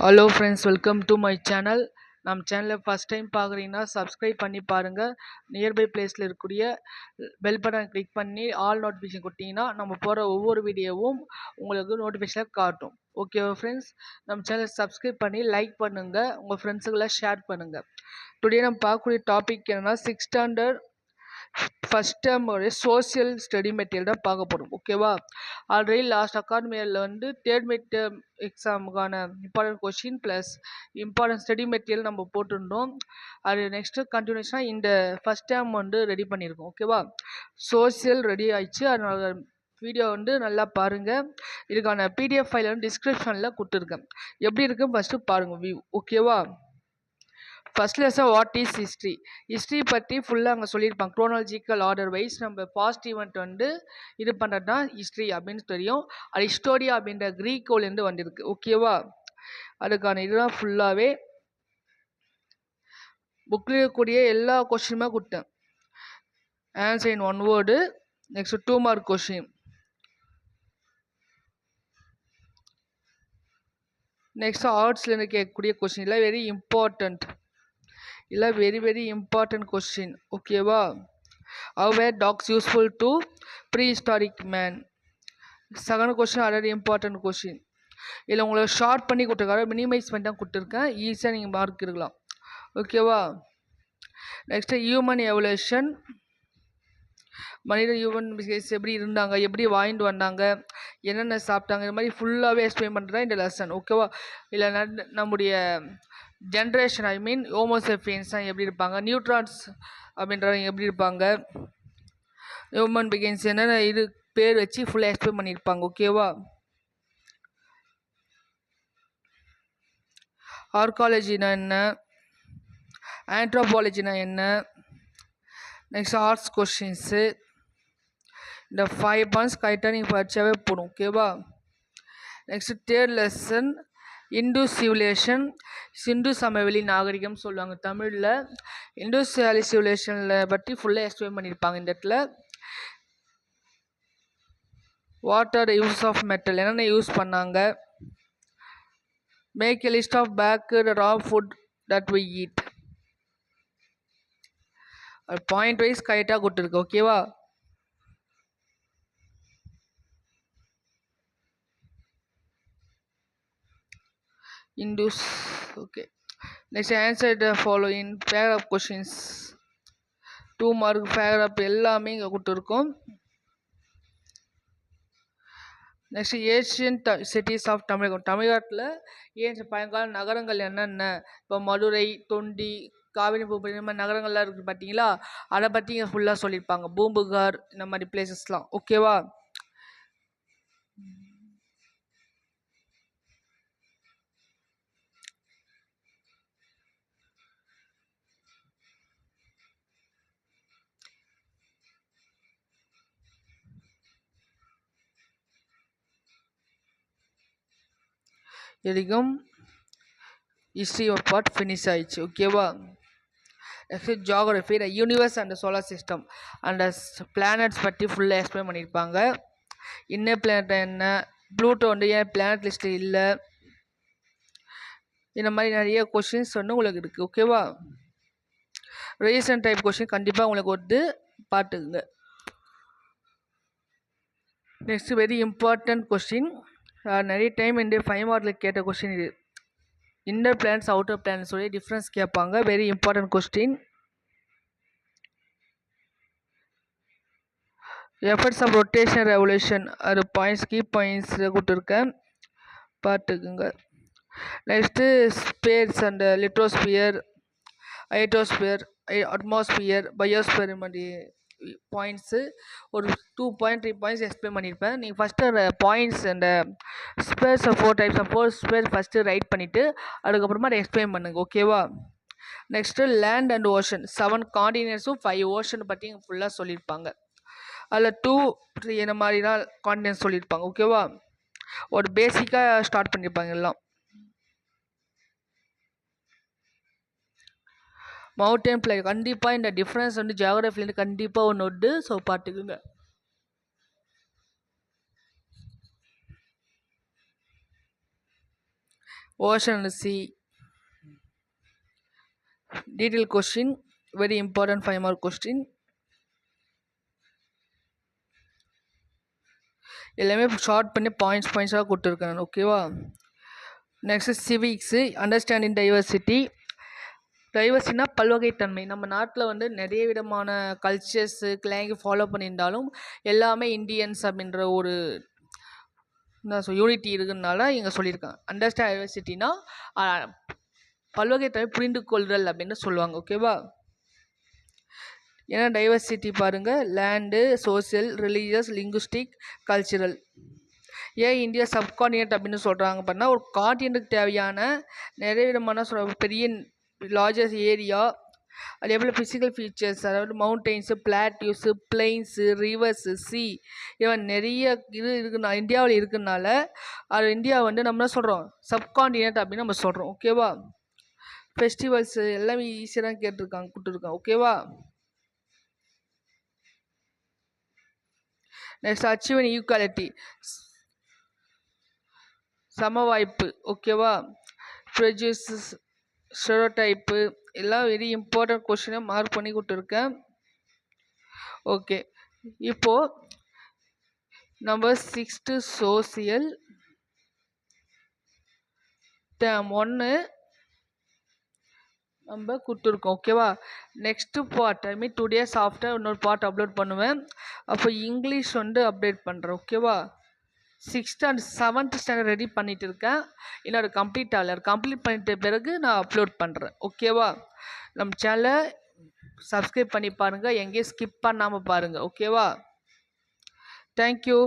Hello friends, welcome to my channel. நம்ம சேனலில் first time பார்க்குறீங்கன்னா சப்ஸ்கிரைப் பண்ணி பாருங்கள். நியர்பை பிளேஸில் இருக்கக்கூடிய பெல் பட்டன் கிளிக் பண்ணி ஆல் நோட்டிஃபிகேஷன் கொடுத்தீங்கன்னா நம்ம போகிற ஒவ்வொரு வீடியோவும் உங்களுக்கு நோட்டிஃபிகேஷனாக காட்டும். ஓகேவா ஃப்ரெண்ட்ஸ், நம்ம சேனலை சப்ஸ்கிரைப் பண்ணி லைக் பண்ணுங்கள், உங்கள் ஃப்ரெண்ட்ஸுக்கெல்லாம் ஷேர் பண்ணுங்கள். டுடே நம்ம பார்க்கக்கூடிய டாபிக் என்னென்னா 6th standard first term social study material தான் பார்க்க போகிறோம். ஓகேவா, ஆல்ரெடி லாஸ்ட் அகாடமி இயரில் வந்து தேர்ட் மிட் டேர்ம் எக்ஸாமுக்கான important question plus important study material நம்ம போட்டிருந்தோம். அது நெக்ஸ்ட்டு கண்டினியூஷனாக இந்த ஃபஸ்ட் டேர்ம் வந்து ரெடி பண்ணியிருக்கோம். ஓகேவா, சோசியல் ரெடி ஆயிடுச்சு. அதனால வீடியோ வந்து நல்லா பாருங்கள். இதுக்கான பிடிஎஃப் ஃபைல் வந்து டிஸ்கிரிப்ஷனில் கொடுத்துருக்கேன். எப்படி இருக்குன்னு ஃபஸ்ட்டு பாருங்கள் வியூ. ஓகேவா, first lesson what is history. History பற்றி ஃபுல்லாக அங்கே சொல்லியிருப்பாங்க. குரோனாலஜிக்கல் ஆர்டர் வைஸ் நம்ம பாஸ்ட் ஈவெண்ட் வந்து இது பண்ணுறது தான் ஹிஸ்ட்ரி அப்படின்னு தெரியும். அது ஹிஸ்டோரியா அப்படின்ற க்ரீக்கோலேருந்து வந்திருக்கு. ஓகேவா, அதுக்கான இதுதான் ஃபுல்லாகவே புக்கில் இருக்கக்கூடிய எல்லா கொஷினுமே கொடுத்தேன். Answer in 1 word. Next 2 mark question. Next ஆர்ட்ஸ்லேருந்து கேட்கக்கூடிய கொஷின் இல்லை வெரி இம்பார்ட்டண்ட், இல்லை வெரி இம்பார்ட்டன்ட் கொஸ்டின். ஓகேவா, how were dogs useful to prehistoric man. Second question already important question. இதில் உங்களுக்கு ஷார்ட் பண்ணி கொடுத்துருக்காரு, மினிமைஸ் பண்ணி தான் கொடுத்துருக்கேன். ஈஸியாக நீங்கள் மார்க் இருக்கலாம். ஓகேவா, நெக்ஸ்ட்டு ஹியூமன் எவல்யூஷன். மனித ஹியூமன் எப்படி இருந்தாங்க, எப்படி வாழ்ந்து வந்தாங்க, என்னென்ன சாப்பிட்டாங்க, இது மாதிரி ஃபுல்லாகவே எக்ஸ்பிளைன் பண்ணுறதா இந்த லெசன். ஓகேவா, இல்லை நம்முடைய ஜென்ரேஷன் ஐ மீன் ஹோமோசேபியன்ஸ் தான் எப்படி இருப்பாங்க, நியூட்ரான்ஸ் அப்படின்றவங்க எப்படி இருப்பாங்க, ஹியூமன் பிகின்ஸ் என்னென்ன இது பேர் வச்சு ஃபுல்லாக எக்ஸ்பிளைன் பண்ணியிருப்பாங்க. ஓகேவா, ஆர்காலஜினா என்ன, ஆண்ட்ரோபாலஜினா என்ன, நெக்ஸ்ட் ஆர்ட்ஸ் கொஷின்ஸு. இந்த 5 பாயிண்ட்ஸ் கரெக்டாக நீங்கள் படித்தாவே போடும். ஓகேவா, next third lesson Indus civilisation. Sindhu சமவெளி நாகரிகம் சொல்லுவாங்க தமிழில். இந்து சிவிலேஷனில் பற்றி ஃபுல்லாக எக்ஸ்பிளைன் பண்ணியிருப்பாங்க இந்த இடத்துல. What are the use of metal, என்னென்ன யூஸ் பண்ணாங்க. Make a list of packed raw food that we eat. Point wise கரெக்டாக கொடுத்துருக்கு. ஓகேவா, Indus. Okay, next answer the following paragraph questions. 2 mark paragraph எல்லாமே இங்கே கொடுத்துருக்கோம். நெக்ஸ்ட் ஏஷியன் சிட்டிஸ் ஆஃப் தமிழகம். தமிழ்நாட்டில் ஏன் பழங்கால நகரங்கள் என்னென்ன, இப்போ மதுரை, தொண்டி, காவிரி பூம்புகார் இந்த மாதிரி நகரங்கள்லாம் இருக்குது பார்த்தீங்களா, அதை பற்றி இங்கே ஃபுல்லாக சொல்லியிருப்பாங்க. பூம்புகார் இந்த மாதிரி பிளேசஸ்லாம். ஓகேவா, இதுக்கும் ஹிஸ்ட்ரி ஒரு பார்ட் ஃபினிஷ் ஆயிடுச்சு. ஓகேவா, next geography. The universe and solar system and planets பற்றி ஃபுல்லாக எக்ஸ்பிளைன் பண்ணியிருப்பாங்க. இன்னர் பிளானட் என்ன, ப்ளூட்டோ வந்து ஏன் பிளானட் லிஸ்ட்டு இல்லை, இந்த மாதிரி நிறைய கொஷின்ஸ் வந்து உங்களுக்கு இருக்குது. ஓகேவா, ரீசன்ட் டைப் கொஷின் கண்டிப்பாக உங்களுக்கு வந்து பார்த்துக்குங்க. நெக்ஸ்ட் வெரி இம்பார்ட்டன்ட் கொஸ்டின், நிறைய டைம் இந்த 5 மார்க்கில் கேட்ட கொஸ்டின் இது. இன்னர் பிளானட்ஸ் அவுட்டர் பிளானட்ஸ் உடைய டிஃப்ரென்ஸ் கேட்பாங்க. Very important question. Efforts of rotation revolution, அது பாயிண்ட்ஸ் கீ பாயிண்ட்ஸ் கொடுத்துருக்கேன், பார்த்துக்குங்க. Next space and lithosphere, hydrosphere, atmosphere, biosphere மாதிரி பாயிண்ட்ஸு ஒரு 2 பாயிண்ட் 3 பாயிண்ட்ஸ் எக்ஸ்பிளைன் பண்ணியிருப்பேன். நீங்கள் ஃபஸ்ட்டு அந்த பாயிண்ட்ஸ் அந்த space 4 types of 4 space first write பண்ணிவிட்டு அதுக்கப்புறமா அதை எக்ஸ்பிளைன் பண்ணுங்கள். ஓகேவா, நெக்ஸ்ட்டு லேண்ட் அண்ட் ஓஷன். 7 காண்டினென்ட்ஸும் 5 ஓஷன் பற்றி இங்கே ஃபுல்லாக சொல்லியிருப்பாங்க. அதில் 2 3 இந்த மாதிரி தான் காண்டினென்ட்ஸ் சொல்லியிருப்பாங்க. ஓகேவா, ஒரு பேசிக்காக ஸ்டார்ட் பண்ணியிருப்பாங்க எல்லாம். மவுண்டன் பிளே கண்டிப்பாக இந்த டிஃப்ரென்ஸ் வந்து ஜியாகிரஃபிலேருந்து கண்டிப்பாக ஒன்று உண்டு. ஸோ பார்த்துக்குங்க. ocean and sea. Detailed question, very important 5 mark question. எல்லாமே ஷார்ட் பண்ணி பாயிண்ட்ஸாக கொடுத்துருக்கேன் நான், ஓகேவா. Next civics, understanding diversity. டைவர்சிட்டினா பல்வகைத்தன்மை. நம்ம நாட்டில் வந்து நிறைய விதமான கல்ச்சர்ஸு லாங்குவேஜ் ஃபாலோ பண்ணியிருந்தாலும் எல்லாமே இந்தியன்ஸ் அப்படின்ற ஒரு யூனிட்டி இருக்குனால இங்கே சொல்லியிருக்காங்க. அண்டர்ஸ்டாண்ட் டைவர்சிட்டினா பல்வகைத்தன்மை புரிந்து கொள்தல் அப்படின்னு சொல்லுவாங்க, ஓகேவா. ஏன்னா டைவர்சிட்டி பாருங்கள், land, social, religious, linguistic, cultural. ஏன் இந்தியா சப்கான்டினென்ட் அப்படின்னு சொல்கிறாங்க அப்படின்னா, ஒரு கான்டினென்ட்டுக்கு தேவையான நிறைய விதமான பெரிய லார்ஜஸ்ட் ஏரியா, அது எவ்வளோ ஃபிசிக்கல் ஃபீச்சர்ஸ், அதாவது மவுண்டெயின்ஸு, பிளாட்யூஸு, பிளெயின்ஸு, ரிவர்ஸு, சி, இவன் நிறைய இது இருக்குன்னா இந்தியாவில் இருக்குனால அது இந்தியா வந்து நம்ம என்ன சொல்கிறோம், சப்கான்டினென்ட் அப்படின்னு நம்ம சொல்கிறோம், ஓகேவா. ஃபெஸ்டிவல்ஸு எல்லாமே ஈஸியாக தான் கொடுத்துருக்காங்க, ஓகேவா. நெக்ஸ்ட் அச்சீவ் ஈக்குவாலிட்டி, சம வாய்ப்பு, ஓகேவா. ப்ரெஜுடிஸ், ஸ்டெரியோடைப்பு எல்லாம் வெரி இம்பார்ட்டன்ட் கொஸ்டினை மார்க் பண்ணி கொடுத்துருக்கேன், ஓகே. இப்போது நம்பர் 6 சோசியல் டேர்ம் 1 நம்ம கொடுத்துருக்கோம், ஓகேவா. நெக்ஸ்ட்டு பார்ட் ஐ மீன் 2 days ஆஃப்டர் இன்னொரு பார்ட் அப்லோட் பண்ணுவேன். அப்போ இங்கிலீஷ் வந்து அப்டேட் பண்ணுறேன், ஓகேவா. 6th and 7th standard ready பண்ணிட்டு இருக்கேன், இன்னொரு கம்ப்ளீட் ஆகலை. கம்ப்ளீட் பண்ணிட்ட பிறகு நான் அப்லோட் பண்ணுறேன், ஓகேவா. நம்ம சேனலை சப்ஸ்கிரைப் பண்ணி பாருங்கள், எங்கேயும் ஸ்கிப் பண்ணாமல் பாருங்கள், ஓகேவா. தேங்க்யூ.